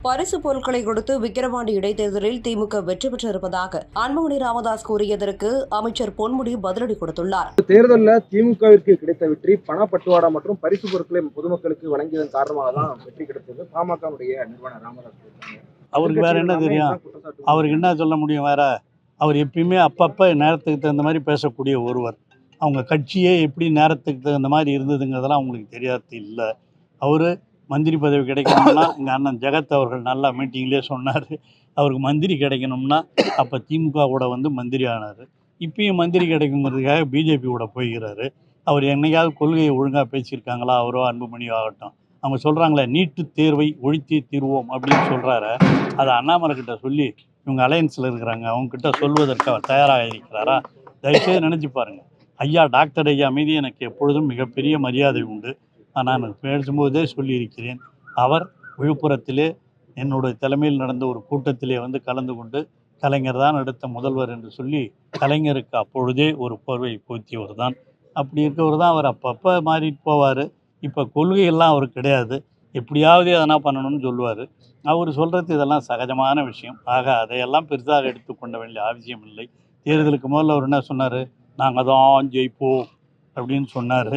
பரிசு பொருட்களை கொடுத்து விக்கிரவாண்டி இடைத்தேர்தலில் திமுக வெற்றி பெற்றிருப்பதாக அன்புமணி ராமதாஸ் கூறியதற்கு அமைச்சர் பொன்முடி பதிலடி கொடுத்துள்ளார். தேர்தலில் திமுகவிற்கு கிடைத்த வெற்றி பணப்பட்டுவாடா மற்றும் பரிசு பொருட்களை பொதுமக்களுக்கு வழங்கியதன் காரணமாக தான் வெற்றி கிடைத்தது. பாமகவுடைய நிறுவனர் ராமதாஸ் அவருக்கு வேற என்ன தெரியும்? அவருக்கு என்ன சொல்ல முடியும்? வேற அவர் எப்பயுமே அப்பப்போ நேரத்துக்கு தகுந்த மாதிரி பேசக்கூடிய ஒருவர். அவங்க கட்சியே எப்படி நேரத்துக்கு தகுந்த மாதிரி இருந்ததுங்கிறதெல்லாம் அவங்களுக்கு தெரியாது இல்லை. அவர் மந்திரி பதவி கிடைக்கணும்னா எங்கள் அண்ணன் ஜெகத் அவர்கள் நல்லா மீட்டிங்லேயே சொன்னார். அவருக்கு மந்திரி கிடைக்கணும்னா அப்போ திமுக கூட வந்து மந்திரி ஆனார். இப்பயும் மந்திரி கிடைக்குங்கிறதுக்காக பிஜேபி கூட போய்கிறாரு. அவர் என்னைக்காவது கொள்கையை ஒழுங்காக பேசியிருக்காங்களா? அவரோ அன்புமணியோ ஆகட்டும். அவங்க சொல்கிறாங்களே நீட்டு தேர்வை ஒழித்தே தீர்வோம் அப்படின்னு சொல்கிறாரு. அதை அண்ணாமலை கிட்ட சொல்லி இவங்க அலையன்ஸில் இருக்கிறாங்க, அவங்கக்கிட்ட சொல்வதற்கு அவர் தயாராக இருக்கிறாரா? தயவுசெய்து நினச்சி பாருங்கள். ஐயா டாக்டர் ஐயா மீது எனக்கு எப்பொழுதும் மிகப்பெரிய மரியாதை உண்டு. நான் பேசும்போதே சொல்லியிருக்கிறேன். அவர் விழுப்புரத்திலே என்னுடைய தலைமையில் நடந்த ஒரு கூட்டத்திலே வந்து கலந்து கொண்டு கலைஞர் தான் அடுத்த முதல்வர் என்று சொல்லி கலைஞருக்கு அப்பொழுதே ஒரு போர்வை போத்தியவர் தான். அப்படி இருக்கவர் தான் அவர் அப்பப்போ மாறிட்டு போவார். இப்போ கொள்கையெல்லாம் அவர் கிடையாது. எப்படியாவது எதனா பண்ணணும்னு சொல்லுவார். அவர் சொல்கிறது இதெல்லாம் சகஜமான விஷயம். ஆக அதையெல்லாம் பெரிதாக எடுத்துக்கொள்ள வேண்டிய அவசியம் இல்லை. தேர்தலுக்கு முதல்ல அவர் என்ன சொன்னார்? நாங்கள் தான் ஜெயிப்போம் அப்படின்னு சொன்னார்.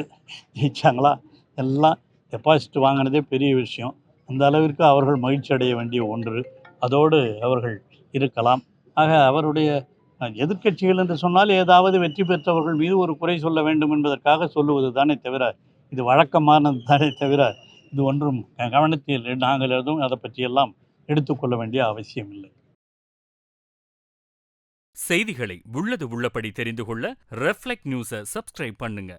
ஜெயிச்சாங்களா? எல்லாம் டெபாசிட் வாங்கினதே பெரிய விஷயம். அந்த அளவிற்கு அவர்கள் மகிழ்ச்சி அடைய வேண்டிய ஒன்று. அதோடு அவர்கள் இருக்கலாம். ஆக அவருடைய எதிர்க்கட்சிகள் என்று சொன்னால் ஏதாவது வெற்றி பெற்றவர்கள் மீது ஒரு குறை சொல்ல வேண்டும் என்பதற்காக சொல்லுவது தானே தவிர, இது வழக்கமானது தானே தவிர, இது ஒன்றும் கவனத்தில் நாங்கள் எதுவும் அதை பற்றியெல்லாம் எடுத்துக்கொள்ள வேண்டிய அவசியம் இல்லை. செய்திகளை உள்ளது உள்ளபடி தெரிந்து கொள்ள ரெஃப்ளெக்ட் நியூஸை சப்ஸ்கிரைப் பண்ணுங்க.